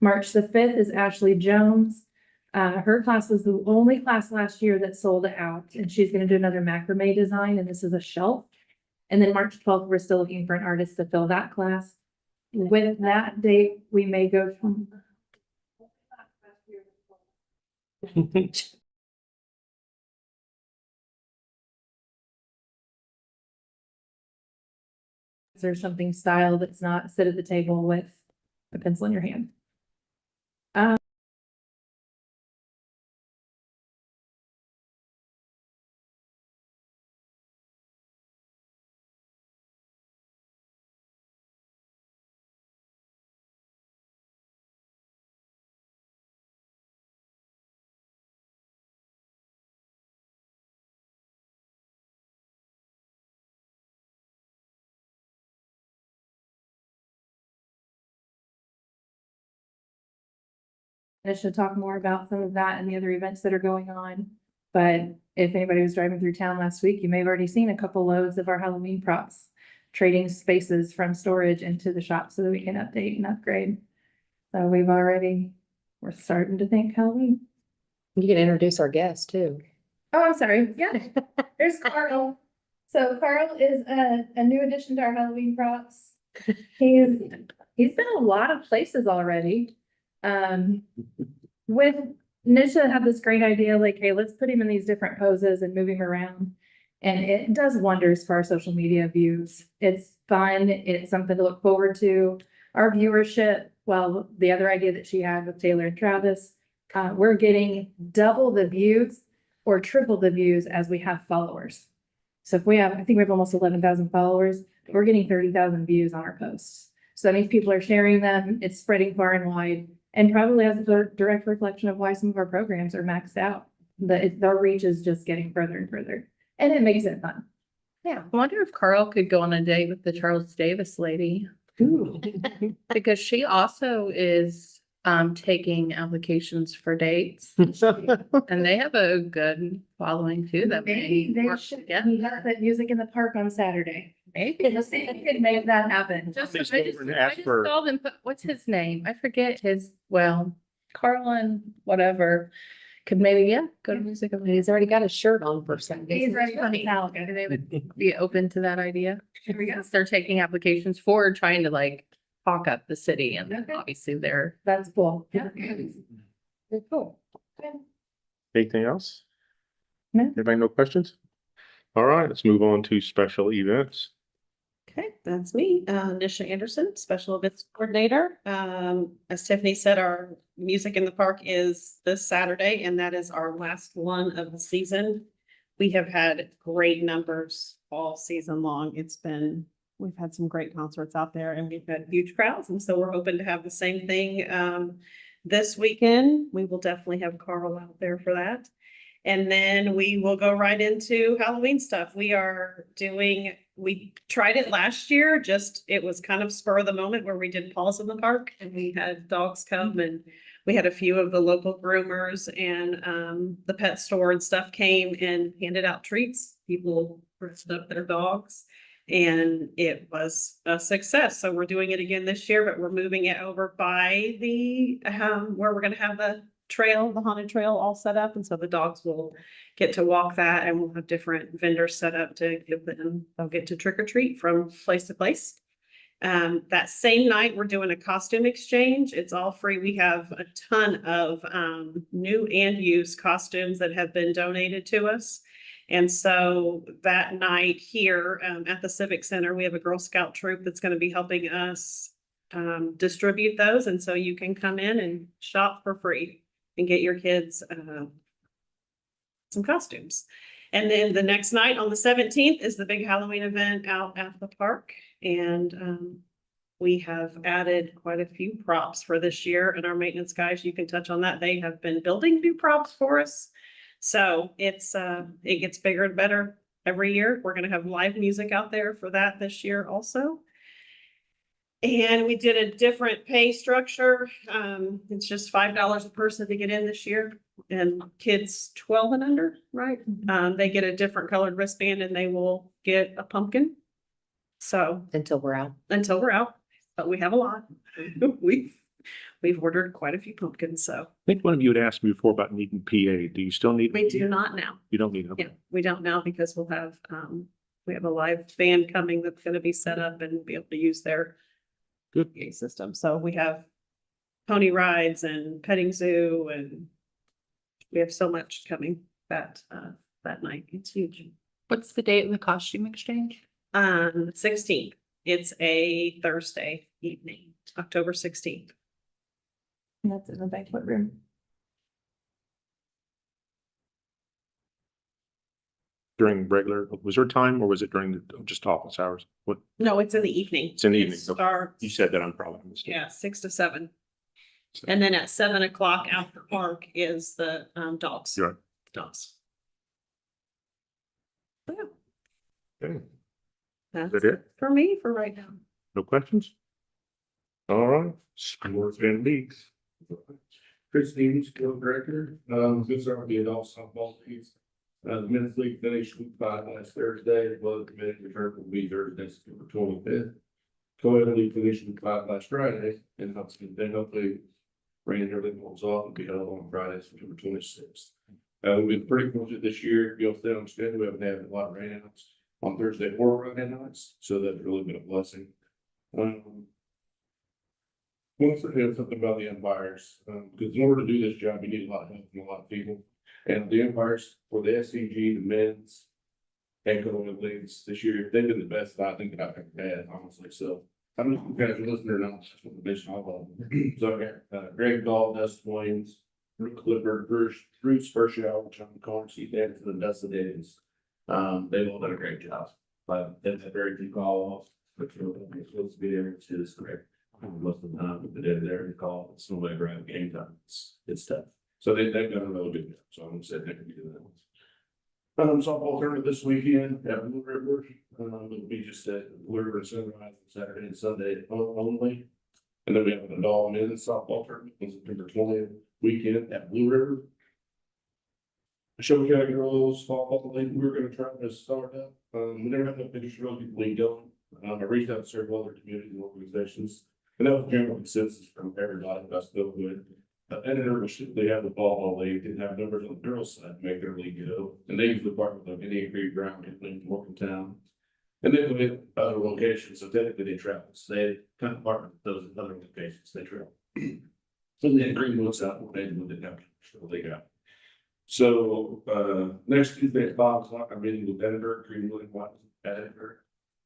March the 5th is Ashley Jones. Her class was the only class last year that sold out, and she's going to do another macrame design, and this is a shelf. And then March 12th, we're still looking for an artist to fill that class. With that date, we may go from. Is there something style that's not sit at the table with a pencil in your hand? I should talk more about some of that and the other events that are going on. But if anybody was driving through town last week, you may have already seen a couple loads of our Halloween props, trading spaces from storage into the shop so that we can update and upgrade. So we're starting to think Halloween. You can introduce our guest too. Oh, I'm sorry. Yeah, there's Carl. So Carl is a new addition to our Halloween props. He's been a lot of places already. With Nisha had this great idea, like, hey, let's put him in these different poses and move him around. And it does wonders for our social media views. It's fun. It's something to look forward to. Our viewership, well, the other idea that she had with Taylor and Travis, we're getting double the views or triple the views as we have followers. So if I think we have almost 11,000 followers, we're getting 30,000 views on our posts. So that means people are sharing them. It's spreading far and wide. And probably has a direct reflection of why some of our programs are maxed out. Our reach is just getting further and further, and it makes it fun. Yeah, I wonder if Carl could go on a date with the Charles Davis lady. Ooh. Because she also is taking applications for dates, and they have a good following too. That Maybe they work should together. have that music in the park on Saturday. Maybe. Just see if we could make that happen. Just, Just I over just, and I ask just for- saw them put, what's his name? I forget his, well, Carlin, whatever. Could maybe, go to music. He's already got a shirt on for Sunday. He's ready for Funny. Metallica. They would be open to that idea. Here we go. They're taking applications for trying to like talk up the city, and Okay. obviously they're. That's cool. Yeah. Very cool. Anything else? No. Anybody no questions? All right, let's move on to special events. Okay, that's me, Nisha Anderson, Special Events Coordinator. As Tiffany said, our music in the park is this Saturday, and that is our last one of the season. We have had great numbers all season long. We've had some great concerts out there, and we've had huge crowds, and so we're hoping to have the same thing this weekend. We will definitely have Carl out there for that. And then we will go right into Halloween stuff. We tried it last year, it was kind of spur of the moment where we did Paws in the Park, and we had dogs come, and we had a few of the local groomers and the pet store and stuff came and handed out treats. People dressed up their dogs, and it was a success. So we're doing it again this year, but we're moving it over by the where we're gonna have the haunted trail all set up. And so the dogs will get to walk that, and we'll have different vendors set up to give them, they'll get to trick or treat from place to place. That same night, we're doing a costume exchange. It's all free. We have a ton of new and used costumes that have been donated to us. And so that night here at the Civic Center, we have a Girl Scout troop that's going to be helping us distribute those. And so you can come in and shop for free and get your kids some costumes. And then the next night on the 17th is the big Halloween event out at the park. And we have added quite a few props for this year. And our maintenance guys, you can touch on that. They have been building new props for us. So it gets bigger and better every year. We're going to have live music out there for that this year also. And we did a different pay structure. It's just $5 a person to get in this year, and kids 12 and under, right? They get a different colored wristband, and they will get a pumpkin. So Until we're out. until we're out, but we have a lot. We've we've ordered quite a few pumpkins, so I think one of you had asked me before about needing PA. Do you still need? we do not now. You don't need them? Yeah, we don't now because we have a live band coming that's gonna be set up and be able to use their Good. PA system. So we have pony rides and petting zoo and we have so much coming that night. It's huge. What's the date of the costume exchange? 16th. It's a Thursday evening, October 16th. And that's in the banquet room. During regular, was there time or was it during the just office hours? What, No, it's in the evening. It's in the It evening, okay. starts, you said that I'm probably mistaken. yeah, 6 to 7. And then at 7 o'clock after park is the dogs. You're right. Dogs. So, yeah, Okay. that's Is that it? for me for right now. No questions? All right, sports and leagues. Christine, school director, this are the adult softball leagues. The men's league finished week 5 last Thursday, as well as the men's return will be Thursday, September 25th. Co-ed league finished week 5 last Friday, and hopefully rain and everything goes off and be held on Friday, September 26th. We've been pretty fortunate this year, you'll stay on schedule, we haven't had a lot of rainouts on Thursday or Friday nights, so that's really been a blessing. Once again, something about the umpires, because in order to do this job, you need a lot of help from a lot of people. And the umpires for the SCG, the men's, and co-ed leagues this year, they've been the best that I think that I've ever had, honestly. So I don't know if you guys are listening or not, just want to mention all of them. So I got Greg Gall, Dustin Williams, Rick Clifford, Bruce Verschow, John Carnes, Keith Anderson, and Dustin Davis. They've all done a great job. But that's a very few call offs, but you're supposed to be there to this correct. Most of the time, if they're there to call, it's no way around game time. It's tough. So they've done a really good job. So I'm gonna say thank you to them. Softball tournament this weekend at Blue River. It'll be just at Blue River Sunrise on Saturday and Sunday only. And then we have an adult men's softball tournament on September 20th weekend at Blue River. Shelby County Girls Softball League, we're gonna try to start up. We never have to finish really good league going. I reached out to several other community organizations. And that was general consensus from everybody, that's still good. And they have the ball league, didn't have numbers on the girls' side to make their league go. And they usually partner with Indian Creek Ground, in Morgantown. And then we have other locations, so technically they travel, so they kind of partner with those other locations, they travel. So then Greenwood's out, they didn't have the league out. So, next Tuesday at 5 o'clock, I'm meeting with Edinburgh, Greenwood, and Watson at Edinburgh.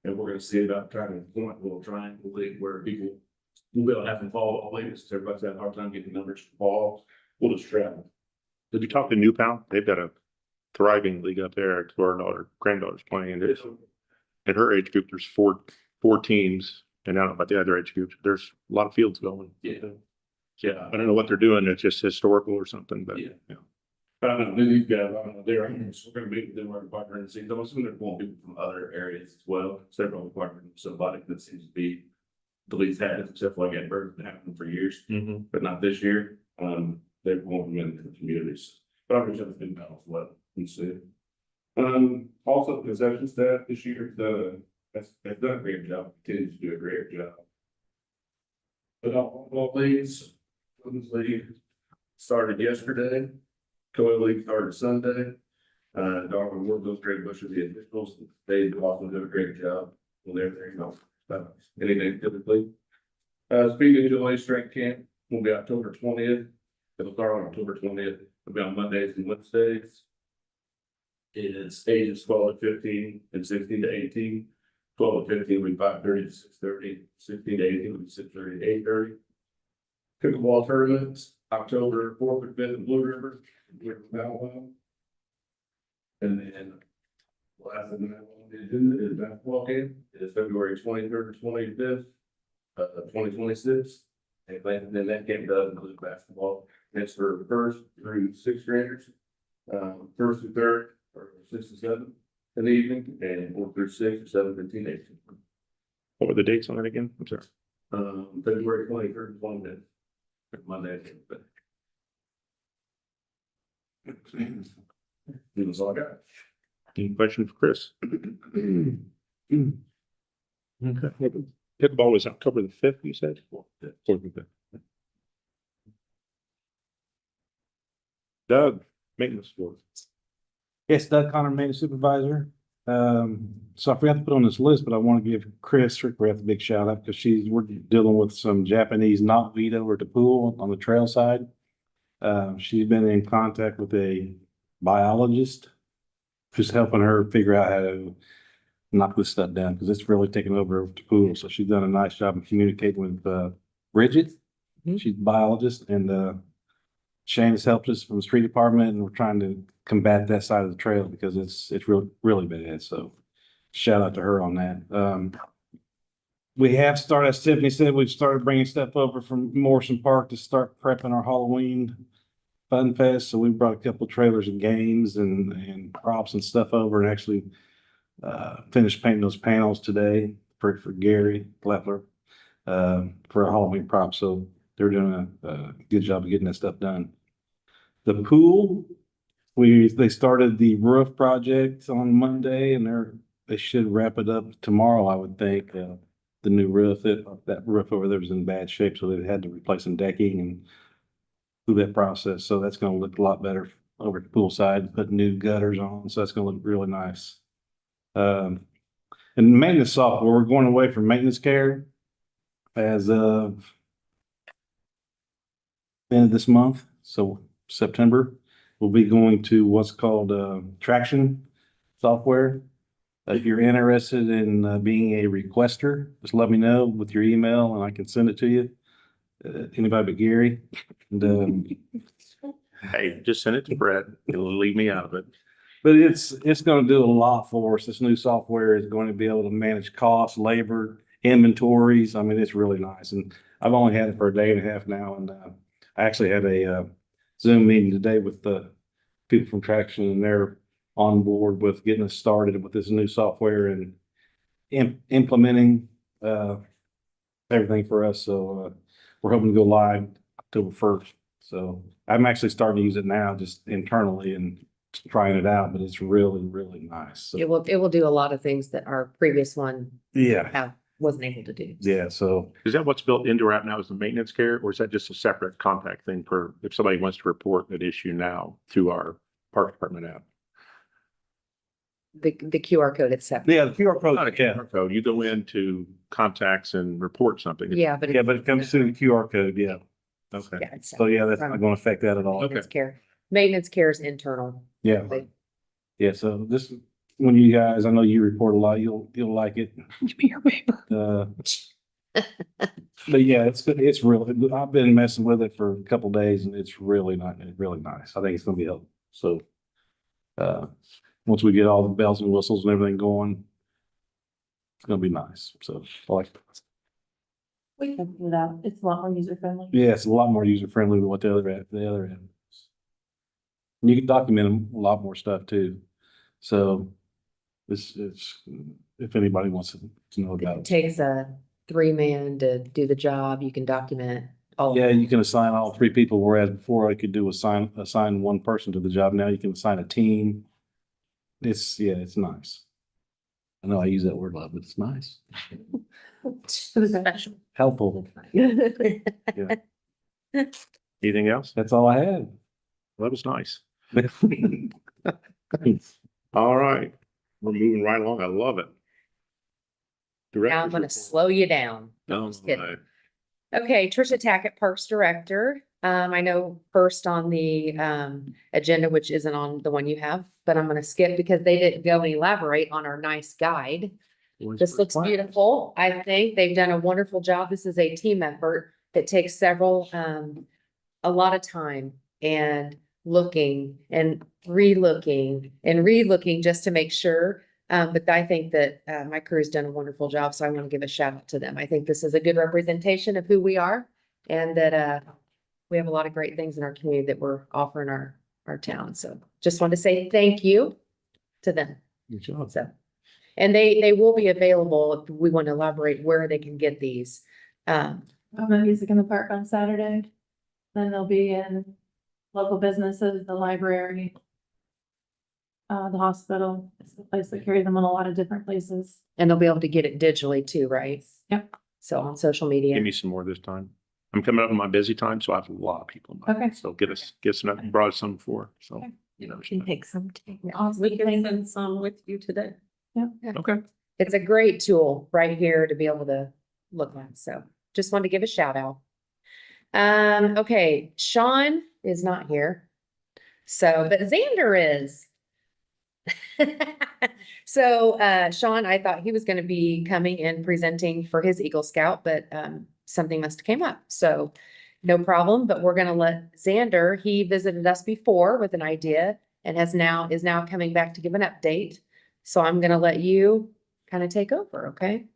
And we're gonna see about trying to form a little triangle league where people will be able to have them fall all leagues. Everybody's had a hard time getting numbers to fall. We'll just travel. Did you talk to New Pal? They've got a thriving league up there. Our granddaughter's playing. In her age group, there's four teams, and I don't know about the other age groups. There's a lot of fields going. Yeah. Yeah, I don't know what they're doing. It's just historical or something, but Yeah. yeah. But I don't know, these guys, I don't know, they're, so we're gonna meet with them, we're partnering and see, I'm assuming they're going people from other areas as well. So they're probably partnering with somebody that seems to be the least had it, except for like Edinburgh's been happening for years, but not this year. They're going from into the communities, but I'm just been about as well, and see. Also the concession staff this year, they've done a great job, continues to do a great job. But all these, women's league started yesterday, co-ed league started Sunday. Darwin Ward, those great bushes, the officials, they also did a great job when they're there, you know, anything typically. Speaking of July strength camp, will be October 20th. It'll start on October 20th. It'll be on Mondays and Wednesdays. It is ages 12 to 15 and 16 to 18. 12 to 15 will be 5:30 to 6:30. 16 to 18 will be 6:30 to 8:30. Pickleball tournaments, October 4th and 5th in Blue River. And then last thing on the agenda is basketball game. It is February 23rd to 25th, 2026. And then that game does include basketball. It's for first through sixth graders, first through third, or 6 to 7 in the evening, and 4 through 6 or 7 to teenagers. What were the dates on that again? I'm sorry. February 23rd and 25th. Monday. That's all I got. Any questions for Chris? Okay. Pickleball was October the 5th, you said? 4th and 5th. Doug, maintenance board. Yes, Doug Connor, maintenance supervisor. So I forgot to put on this list, but I want to give Chris Rickrath a big shout out because we're dealing with some Japanese knotweed over at the pool on the trail side. She's been in contact with a biologist who's helping her figure out how to knock this stuff down because it's really taking over the pool. So she's done a nice job of communicating with Bridget. Mhm. She's a biologist, and Shane has helped us from the street department, and we're trying to combat that side of the trail because it's really bad. So shout out to her on that. We have started, as Tiffany said, we've started bringing stuff over from Morrison Park to start prepping our Halloween Fun Fest. So we brought a couple trailers of games and props and stuff over, and actually finished painting those panels today for Gary Leffler for a Halloween prop. So they're doing a good job of getting that stuff done. The pool, they started the roof project on Monday, and they should wrap it up tomorrow, I would think. The new roof, that roof over there was in bad shape, so they had to replace some decking and through that process. So that's gonna look a lot better over at the pool side, put new gutters on, so that's gonna look really nice. And maintenance software, we're going away from maintenance care as of end of this month. So September, we'll be going to what's called traction software. If you're interested in being a requester, just let me know with your email and I can send it to you. Anybody but Gary. And, Hey, just send it to Brett. It'll leave me out of it. but it's going to do a lot for us. This new software is going to be able to manage costs, labor, inventories. I mean, it's really nice. And I've only had it for a day and a half now. And I actually had a Zoom meeting today with the people from Traction, and they're on board with getting us started with this new software and implementing everything for us. So we're hoping to go live October 1st. So I'm actually starting to use it now, just internally and trying it out, but it's really nice. So, It will do a lot of things that our previous one yeah, wasn't able to do. yeah. So Is that what's built into our app now is the maintenance care, or is that just a separate contact thing for if somebody wants to report an issue now through our park department app? The QR code itself. yeah, the QR code. Not a QR code. You go into contacts and report something. Yeah, but. Yeah, but it comes through the QR code. Yeah. Okay. Yeah, it's So yeah, that's not going to affect that at all. maintenance care. Maintenance care is internal. Yeah. Yeah. So this, when you guys, I know you report a lot, you'll like it. Give me your paper. But yeah, it's really, I've been messing with it for a couple days and it's really nice. I think it's gonna be helpful. So, once we get all the bells and whistles and everything going, it's gonna be nice. So I like it. We can do that. It's a lot more user friendly. Yeah, it's a lot more user friendly than what the other app is. And you can document a lot more stuff too. So it's, if anybody wants to know about It it. takes a 3-man to do the job. You can document all. Yeah, you can assign all 3 people, whereas before I could assign one person to the job. Now you can assign a team. It's nice. I know I use that word a lot, but it's nice. Special. Helpful. Anything else? That's all I had. That was nice. All right. We're moving right along. I love it. Now I'm Director's gonna report. slow you down. Oh, Just kidding. my. Okay, Trisha Tackett, Parks Director. I know first on the agenda, which isn't on the one you have, but I'm gonna skip because they didn't go and elaborate on our nice guide. This looks beautiful. I think they've done a wonderful job. This is a team effort that takes a lot of time and looking and re-looking just to make sure. But I think that my crew has done a wonderful job, so I want to give a shout out to them. I think this is a good representation of who we are and that we have a lot of great things in our community that we're offering our town. So just want to say thank you to them. Good job. So, and they will be available if we want to elaborate where they can get these. Music in the park on Saturday. Then they'll be in local businesses, the library, the hospital. It's the place that carries them in a lot of different places. And they'll be able to get it digitally too, right? Yep. So on social media. Give me some more this time. I'm coming up on my busy time, so I have a lot of people. in mind. Okay. So get us enough, brought us some before, so, Okay. you know. Can take some. We can send some with you today. Okay. It's a great tool right here to be able to look at. So just wanted to give a shout out. Okay, Sean is not here. So, but Xander is. So, Sean, I thought he was going to be coming and presenting for his Eagle Scout, but, something must have came up. So no problem, but we're going to let Xander, he visited us before with an idea and is now coming back to give an update. So I'm going to let you kind of take over. Okay.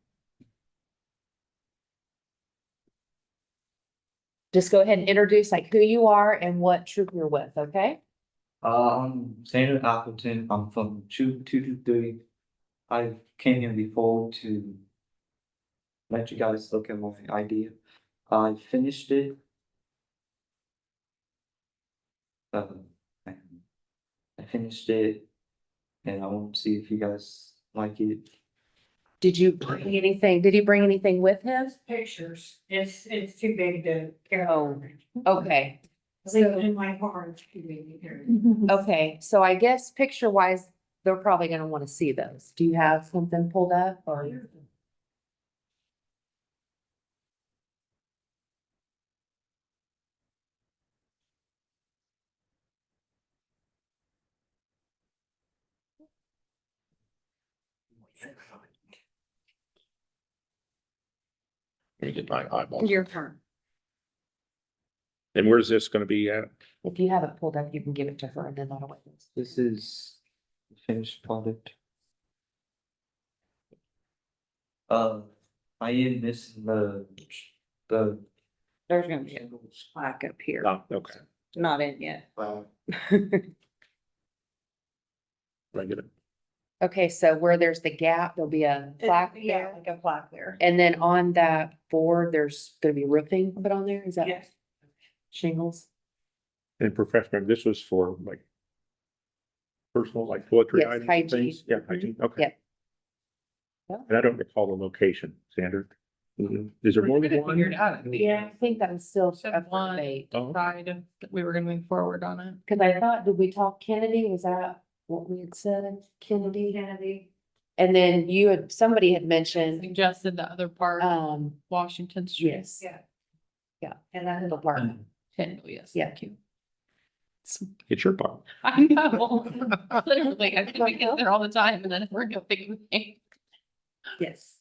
Just go ahead and introduce like who you are and what troop you're with. Okay. I'm Sandra Appleton. I'm from Troop 223. I came here before to let you guys look at my idea. I finished it. And I finished it, and I want to see if you guys like it. Did you bring anything? Did he bring anything with him? Pictures, it's too big to carry. Oh, okay. Leave it in my car, it's too big to carry. Okay, so I guess picture wise, they're probably gonna wanna see those. Do you have something pulled up or? Let me get my eyeballs. Your turn. And where's this gonna be at? If you have it pulled up, you can give it to her and then that'll witness. This is the finished product. I am missing the There's gonna be a plaque up here, Oh, okay. not in yet. I get it. Okay, so where there's the gap, there'll be a plaque Yeah, there. like a plaque there. And then on that board, there's gonna be roofing put on there, is that Yes. shingles? And professional, this was for like personal, like poetry Yes, items and hygiene. things? Yeah, Mhm. hygiene, okay. Yep. Yep. And I don't recall the location, Sandra. Is there more than one? Yeah, I think that was still Said up for one. debate. Oh, Decided that we were gonna move forward on it. Cause I thought, did we talk Kennedy? Was that what we had said? Kennedy? And then somebody had mentioned, Suggested the other part, Washington Street. yes. Yeah. Yeah, and that little part. Kendall, yes, Yeah. thank you. it's your part. I know, literally, I think we get there all the time and then we're gonna think of things. Yes.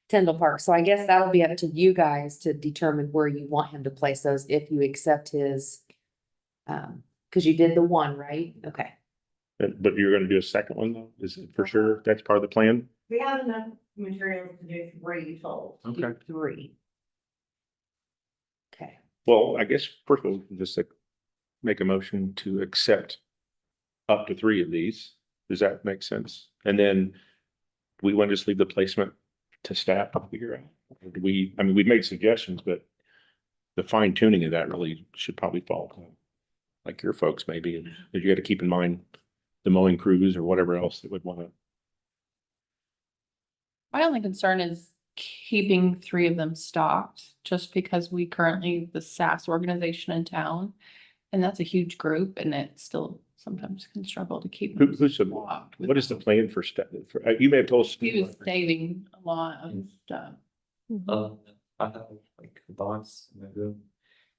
Tyndall Park. So I guess that'll be up to you guys to determine where you want him to place those if you accept his. Cause you did the one, right? Okay. But you're gonna do a second one though? Is it for sure? That's part of the plan? We have enough materials to do 3 total. Do 3. Okay. Well, I guess first of all, we can just like make a motion to accept up to 3 of these. Does that make sense? And then we want to just leave the placement to staff to figure out. Or do we, I mean, we've made suggestions, but the fine tuning of that really should probably fall to like your folks maybe. And you got to keep in mind the mowing crews or whatever else that would want to. My only concern is keeping 3 of them stocked, just because we currently, the SAS organization in town. And that's a huge group and it still sometimes can struggle to keep. them Who's the, stocked with- what is the plan for you may have told us. He was saving a lot of stuff. I have like a box in my room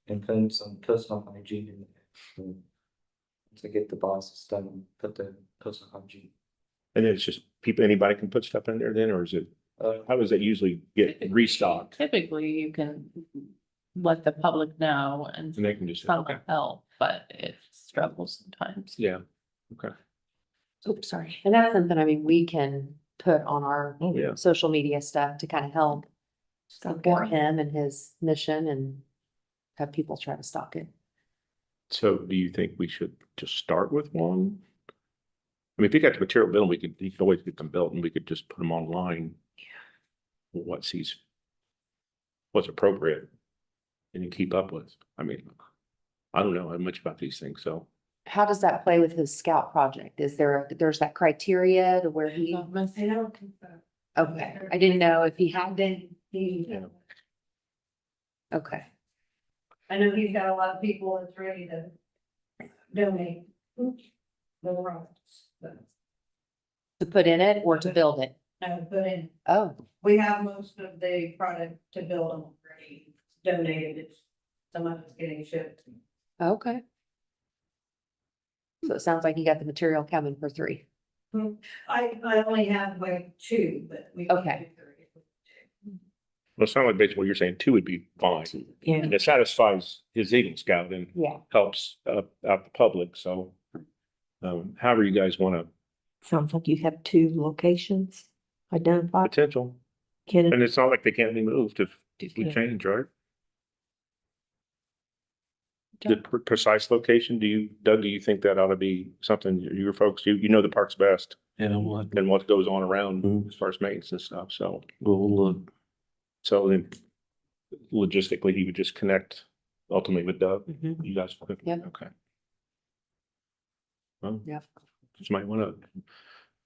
and putting some personal hygiene in there. To get the boxes done, put the personal hygiene. And then it's just people, anybody can put stuff in there then, or is it, how does that usually get restocked? Typically, you can let the public know and And they can just, some okay, will help, but it struggles sometimes. yeah, okay. Oops, sorry. And that's something, I mean, we can put on our Oh, yeah. social media stuff to kind of help support him and his mission and have people try to stock it. So do you think we should just start with one? I mean, if you got the material built, you could always get them built and we could just put them online. What's appropriate and you keep up with. I mean, I don't know much about these things, so. How does that play with his scout project? Is there's that criteria to where he, I don't think so. okay, I didn't know if he had been, Yeah. okay. I know he's got a lot of people that's ready to donate. The rocks, but, To put in it or to build it? but in, Oh, we have most of the product to build them already donated, it's, some of it's getting shipped. okay. So it sounds like you got the material coming for 3. I only have like 2, but we. can Okay. do 3. Well, it sounds like basically what you're saying, 2 would be fine. Yeah. And it satisfies his Eagle Scout and Yeah. helps out the public, so. However you guys want to, Sounds like you have 2 locations identified. potential, Can and it's not like they can't be moved if we Yeah. change, right? The precise location, Doug, do you think that ought to be something your folks, you know the parks best You know what? and what goes on around Mhm. as far as maintenance and stuff, so. We'll look. So then logistically, he would just connect ultimately with Doug. Mhm. You guys. Yep. Okay. Well. Yep. Just might want to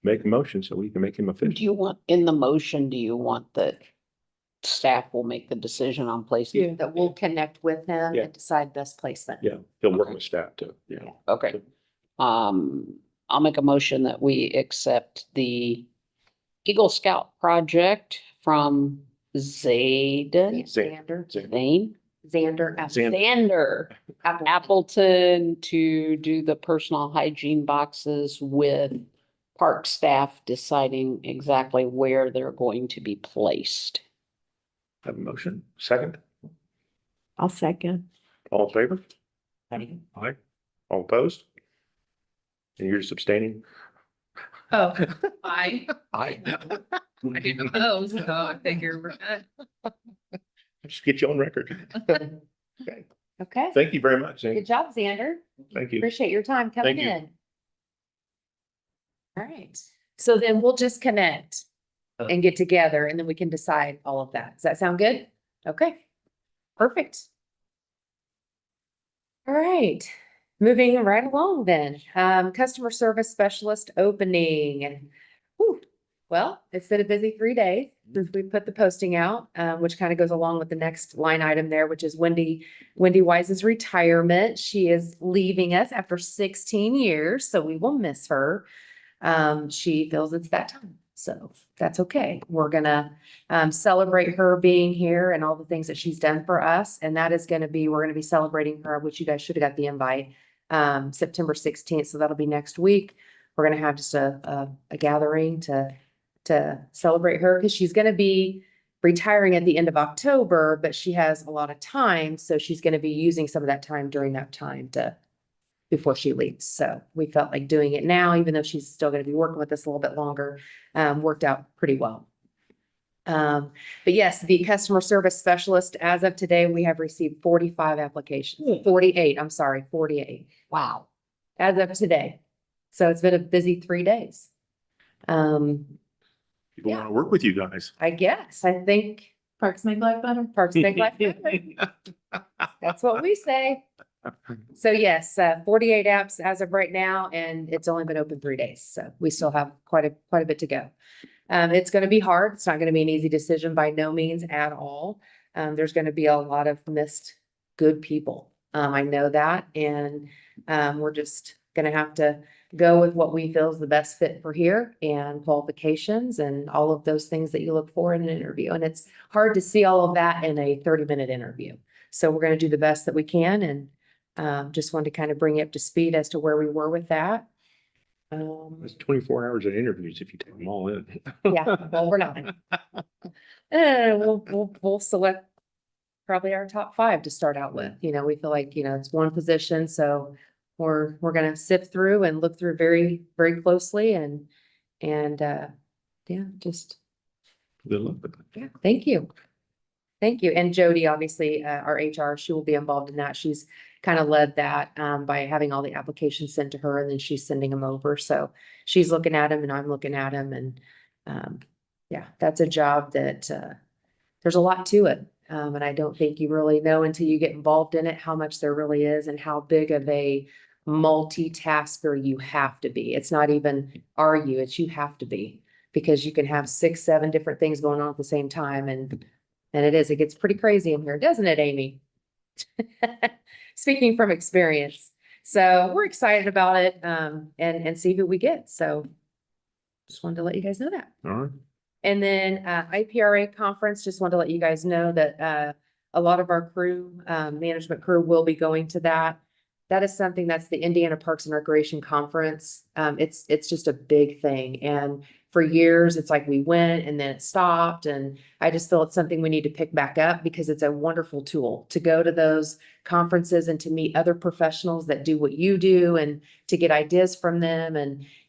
make a motion so we can make him Do official. you want, in the motion, do you want that staff will make the decision on placement? That we'll connect with him Yeah. and decide best placement. Yeah, he'll work Okay. with staff too, yeah. Okay. I'll make a motion that we accept the Eagle Scout project from Zayden, Xander, Zane, Xander, Xander Appleton to do the personal hygiene boxes with park staff deciding exactly where they're going to be placed. Have a motion, second, I'll second. all in favor? Aye. All opposed? And you're just abstaining? Oh, I Aye. didn't know, so I figure we're good. Just get you on record. Okay, Okay, thank you very much, Zane. good job, Xander. Thank you. Appreciate your time coming Thank you. in. All right, so then we'll just connect and get together and then we can decide all of that. Does that sound good? Okay, perfect. All right, moving right along then, customer service specialist opening and whew, well, it's been a busy 3 days since we put the posting out, which kind of goes along with the next line item there, which is Wendy Wise's retirement. She is leaving us after 16 years, so we will miss her. She feels it's that time, so that's okay. We're gonna celebrate her being here and all the things that she's done for us, and that is gonna be, we're gonna be celebrating her, which you guys should have got the invite, September 16th, so that'll be next week. We're gonna have just a gathering to celebrate her, because she's gonna be retiring at the end of October, but she has a lot of time, so she's gonna be using some of that time during that time before she leaves. So we felt like doing it now, even though she's still gonna be working with us a little bit longer, worked out pretty well. But yes, the customer service specialist, as of today, we have received 45 applications, 48, I'm sorry, 48. Wow. As of today. So it's been a busy 3 days. People want to work with you guys. I guess, I think Parks make life better. parks make life better. That's what we say. So yes, 48 apps as of right now, and it's only been open 3 days, so we still have quite a bit to go. It's gonna be hard. It's not gonna be an easy decision by no means at all. There's gonna be a lot of missed good people. I know that, and we're just gonna have to go with what we feel is the best fit for here and qualifications and all of those things that you look for in an interview. And it's hard to see all of that in a 30-minute interview. So we're gonna do the best that we can, and just wanted to kind of bring you up to speed as to where we were with that. It's 24 hours of interviews if you take them all in. Yeah, well, we're not. We'll select probably our top 5 to start out with. You know, we feel like, you know, it's one position, so we're gonna sift through and look through very, very closely and yeah, just, Good luck with it. yeah, thank you. Thank you. And Jody, obviously, our HR, she will be involved in that. She's kind of led that by having all the applications sent to her, and then she's sending them over. So she's looking at them and I'm looking at them, and yeah, that's a job that there's a lot to it. And I don't think you really know until you get involved in it how much there really is and how big of a multitasker you have to be. It's not even are you, it's you have to be, because you can have 6, 7 different things going on at the same time, and it gets pretty crazy in here, doesn't it, Amy? Speaking from experience. So we're excited about it, and see who we get. So just wanted to let you guys know that. All right. And then IPRA conference, just wanted to let you guys know that a lot of our crew, management crew will be going to that. That is something that's the Indiana Parks and Recreation Conference. It's just a big thing. And for years, it's like we went and then it stopped. And I just feel it's something we need to pick back up because it's a wonderful tool to go to those conferences and to meet other professionals that do what you do and to get ideas from them.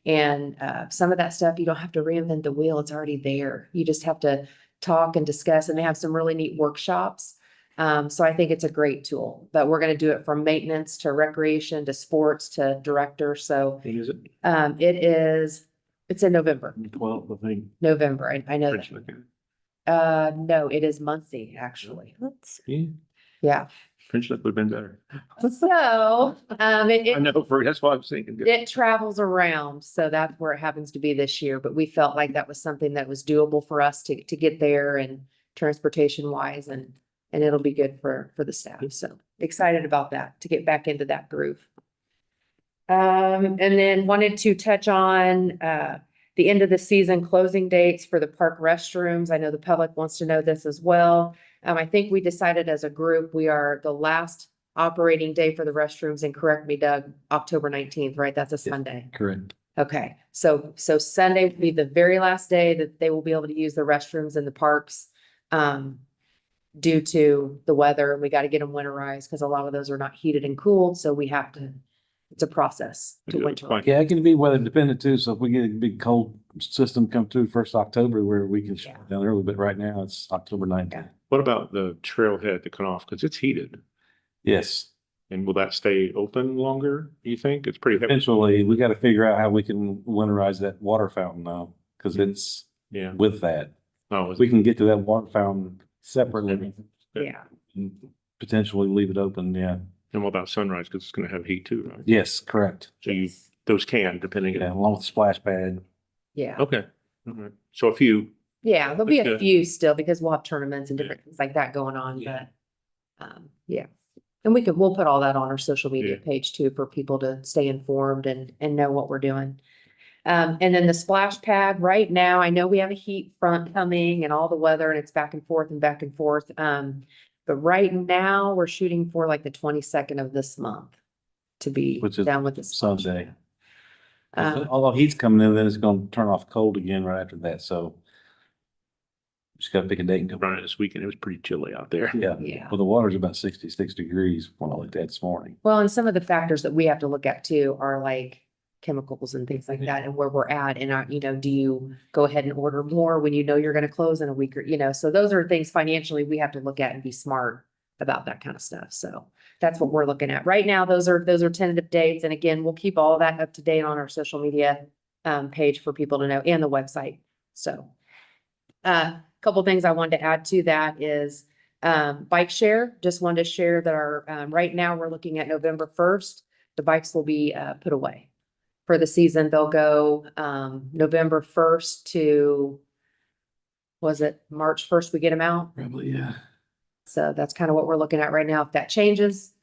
And some of that stuff, you don't have to reinvent the wheel. It's already there. You just have to talk and discuss, and they have some really neat workshops. So I think it's a great tool, but we're going to do it from maintenance to recreation to sports to director. So When is it? it's in November, 12th, I think. November. I know French that. Lick. No, it is monthly, actually. Yeah, Yeah. French Lick would have been better. So, I know, that's why I was thinking. it travels around, so that's where it happens to be this year, but we felt like that was something that was doable for us to get there and transportation wise, and it'll be good for the staff, so excited about that, to get back into that groove. And then wanted to touch on, the end of the season closing dates for the park restrooms. I know the public wants to know this as well. I think we decided as a group, we are the last operating day for the restrooms, and correct me, Doug, October 19th, right? That's a Sunday. Correct. Okay, so Sunday will be the very last day that they will be able to use the restrooms in the parks. Due to the weather, we got to get them winterized because a lot of those are not heated and cooled, so we have to, it's a process to Yeah, winterize. Yeah, it can be weather dependent too. So if we get a big cold system come through first October where we can shut Yeah. down early, but right now it's October 19th. What about the trailhead to come off? Because it's heated. Yes. And will that stay open longer, you think? It's pretty heavy. Eventually, we got to figure out how we can winterize that water fountain now, because it's Yeah. with that. Oh, is We it? can get to that water fountain separately Yeah, and potentially leave it open. Yeah. And what about sunrise? Because it's going to have heat too, right? Yes, correct. So those can, depending. Yeah, along with the splash pad. yeah, Okay. All right. So a few, yeah, there'll be That's a good. few still because we'll have tournaments and different things like that going on, Yeah. but, yeah. And we'll put all that on our social media Yeah. page too, for people to stay informed and know what we're doing. And then the splash pad, right now, I know we have a heat front coming and all the weather, and it's back and forth and back and forth. But right now, we're shooting for like the 22nd of this month to be Which is down with the splash Sunday. pad. 'Cause although heat's coming in, then it's going to turn off cold again right after that. So just got to pick a date and go. running this weekend, it was pretty chilly out there. Yeah. Yeah. Well, the water's about 66 degrees when I looked at this morning. Well, and some of the factors that we have to look at too are like chemicals and things like that and where we're at. And do you go ahead and order more when you know you're going to close in a week or, so those are things financially we have to look at and be smart about that kind of stuff. So that's what we're looking at right now. Those are tentative dates. And again, we'll keep all of that up to date on our social media page for people to know, and the website. So couple things I wanted to add to that is bike share. Just wanted to share that our right now we're looking at November 1st. The bikes will be put away for the season. They'll go November 1st to, was it March 1st we get them out? Probably, yeah. So that's kind of what we're looking at right now. If that changes,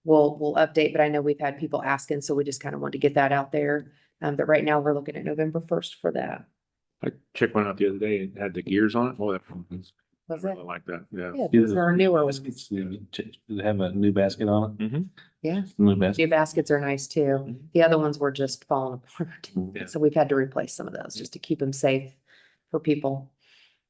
we'll update, but I know we've had people asking, so we just kind of want to get that out there. But right now we're looking at November 1st for that. I checked one out the other day and had the gears on it. Oh, that was Was I it? really like that. Yeah. Yeah, those are our newer ones. Baskets, Does it have a new basket on it? Mm-hmm. Yeah. New basket. New baskets are nice too. Mhm. The other ones were just falling apart. Yeah. So we've had to replace some of those just to keep them safe for people.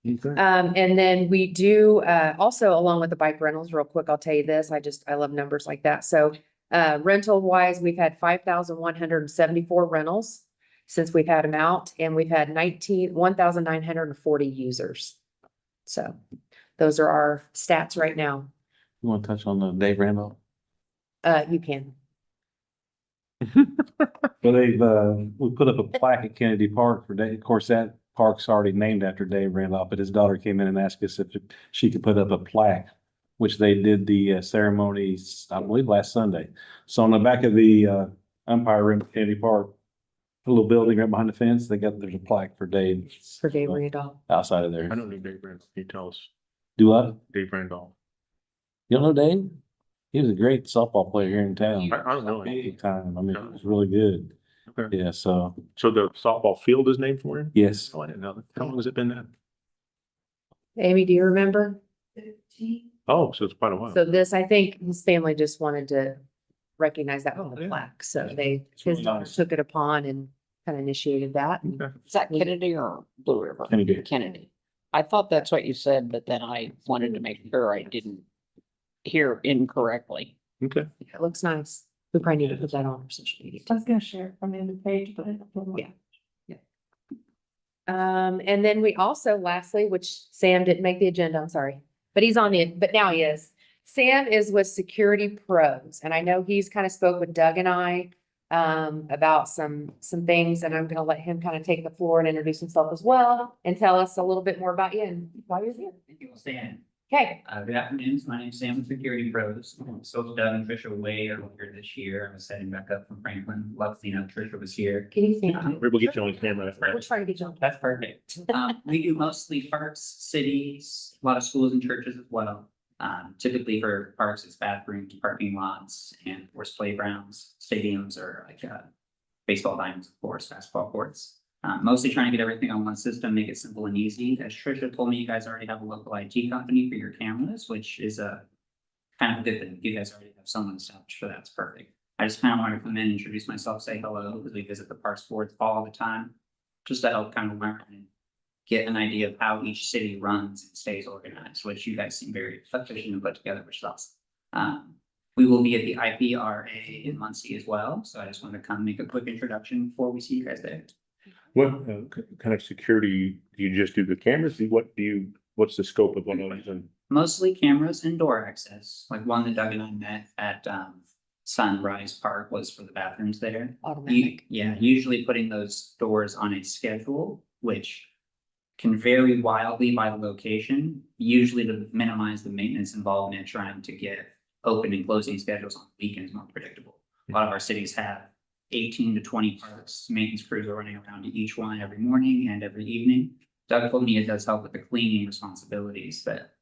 Okay. And then we do, also along with the bike rentals, real quick, I'll tell you this, I love numbers like that. So, rental wise, we've had 5,174 rentals since we've had them out, and we've had 1,940 users. So those are our stats right now. You want to touch on the Dave Randolph? You can. Well, we put up a plaque at Kennedy Park for Dave. Of course, that park's already named after Dave Randolph, but his daughter came in and asked us if she could put up a plaque, which they did the ceremonies, I believe, last Sunday. So on the back of the umpire room at Kennedy Park, a little building right behind the fence, there's a plaque for Dave. For Dave Randolph. Outside of there. I don't know Dave Randolph. Can you tell us Do what? Dave Randolph? You don't know Dave? He was a great softball player here in town. I don't know. Big time. I mean, he was really good. Okay. Yeah, so, So the softball field is named for him? yes. Oh, I didn't know that. How long has it been then? Amy, do you remember? Oh, so it's quite a while. So this, I think his family just wanted to recognize that with Oh, the yeah. plaque, so they, It's really his daughter nice. took it upon and kind of initiated that. and- Okay. Is that Kennedy or Blue River? Kennedy. Kennedy. I thought that's what you said, but then I wanted to make sure I didn't hear incorrectly. Okay. It looks nice. We probably need to put that on our social media. I was gonna share it from the other page, but I don't know. Yeah. And then we also lastly, which Sam didn't make the agenda, I'm sorry, but he's on the, but now he is. Sam is with Security Pros, and I know he's kind of spoke with Doug and I about some things, and I'm gonna let him kind of take the floor and introduce himself as well and tell us a little bit more about you and why you're here. Thank you, Stan. Okay, Good afternoon. My name's Sam with Security Pros. So Doug and Trisha were way earlier this year. I was setting back up from Franklin. Luckily enough, Trisha was here. can you see? Maybe we'll get you on camera. We're trying to get you on. That's perfect. We do mostly parks, cities, a lot of schools and churches as well. Typically for parks, it's bathrooms, parking lots, and of course playgrounds, stadiums, or like baseball diamonds, of course, basketball courts. Mostly trying to get everything on one system, make it simple and easy. As Trisha told me, you guys already have a local IT company for your cameras, which is a kind of a good thing. You guys already have someone established for that. It's perfect. I just kind of wanted to come in, introduce myself, say hello, because we visit the parks boards all the time, just to help kind of learn and get an idea of how each city runs and stays organized, which you guys seem very efficient and put together, which is awesome. We will be at the IPRA in Muncie as well, so I just want to come make a quick introduction before we see you guys there. What kind of security do you just do the cameras? What's the scope of one of those? And Mostly cameras and door access, like one that Doug and I met at Sunrise Park was for the bathrooms there. Automatic. Yeah, usually putting those doors on a schedule, which can vary wildly by the location, usually to minimize the maintenance involved in trying to get open and closing schedules on weekends more predictable. A lot of our cities have 18 to 20 parks. Maintenance crews are running around to each one every morning and every evening. Doug told me it does help with the cleaning responsibilities, but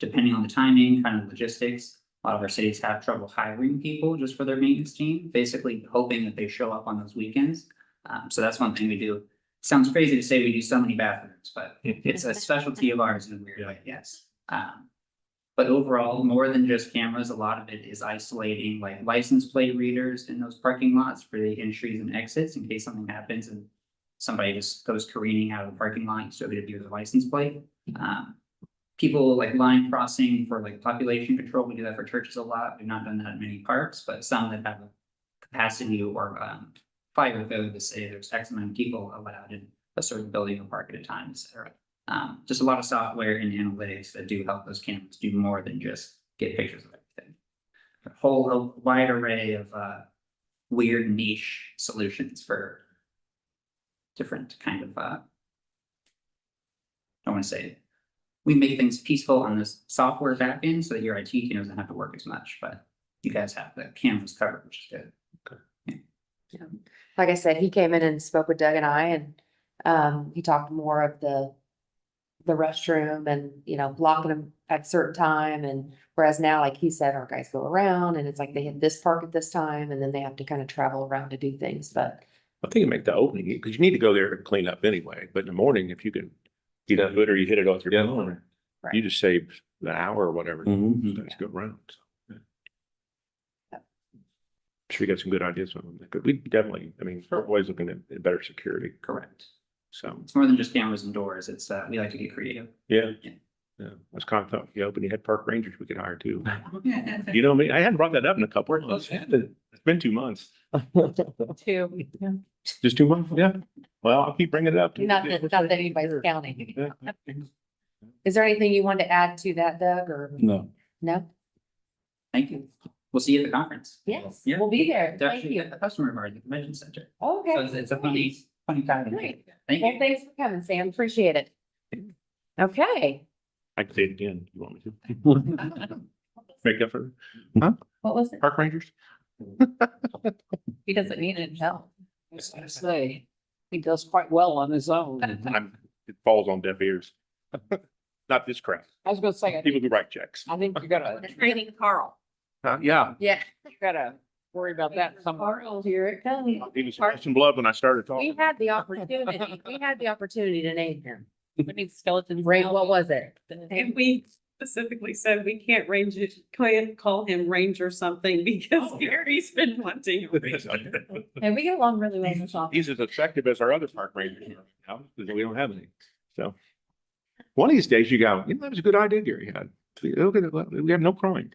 depending on the timing, kind of logistics, a lot of our cities have trouble hiring people just for their maintenance team, basically hoping that they show up on those weekends. So that's one thing we do. Sounds crazy to say we do so many bathrooms, but it's a specialty of ours in a weird way, yes. But overall, more than just cameras, a lot of it is isolating like license plate readers in those parking lots for the entries and exits in case something happens and somebody just goes careening out of the parking lot, you still get to view the license plate. People like line crossing for like population control, we do that for churches a lot. We've not done that in many parks, but some that have a capacity or fire code to say there's X amount of people allowed in a certain building or park at a time, et cetera. Just a lot of software and analytics that do help those cameras do more than just get pictures of everything. A wide array of weird niche solutions for different kind of I want to say we make things peaceful on this software backend so that your IT team doesn't have to work as much, but you guys have the cameras covered, which is good. Yeah. Like I said, he came in and spoke with Doug and I, and he talked more of the restroom and, blocking them at a certain time. And whereas now, like he said, our guys go around and it's like they hit this park at this time and then they have to kind of travel around to do things, but. I think it make the opening, because you need to go there and clean up anyway, but in the morning, if you can get a hood or you hit it off your Yeah. phone, Right. you just save an hour or whatever. Mhm. Let's go around. So, yeah. Yep. Sure, you got some good ideas from them. We definitely, we're always looking at better security. Correct. So, It's more than just cameras and doors. It's we like to get creative. yeah. Yeah. Yeah, I was kind of thought, but you had park rangers we could hire too. You know me, I hadn't brought that up in a couple of months. It's been 2 months. Two. Just 2 months? Yeah. Well, I'll keep bringing it up. Not that anybody's counting. Is there anything you wanted to add to that, Doug, or No. no? Thank you. We'll see you at the conference. Yes, Yeah. we'll be there. They're Thank actually you. a customer of ours at the convention center. Okay. So it's a funny time. Great. Thank Well, you. thanks for coming, Sam. Appreciate it. Okay. I can say it again. You want me to? Make up for What was it? park rangers? He doesn't need any help. I was gonna say, he does quite well on his own. It falls on deaf ears. Not this crap. I was gonna say, People who write checks. I think you're gonna, Training Carl. Yeah, Yeah. Gotta worry about that somewhere. Carl, here it comes. he was flashing blood when I started We talking. had the opportunity to name him. We need skeletons. Ray, now. what was it? And we specifically said we can't can't call him Ranger something because Gary's been wanting. a Ranger. And we get along really well in this office. He's as effective as our other park rangers are now, because we don't have any. So one of these days you go, that was a good idea Gary had. Look at it, we have no crime.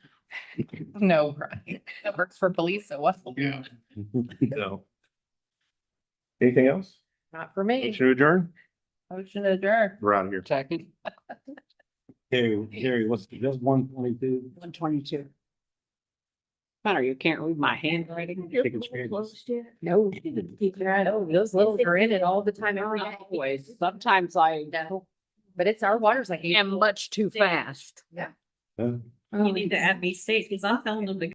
No, right. That works for police, so what? Yeah. So. Anything else? Not for me. Motion to adjourn? Motion adjourned. We're out of here. Second. Harry, what's, just 122? 122. Connor, you can't read my handwriting? No. No, those little are in it all the time, every day. Always. Sometimes I No. But it's, our water's like. am much too fast. Yeah. You need to add me state because I'm telling them to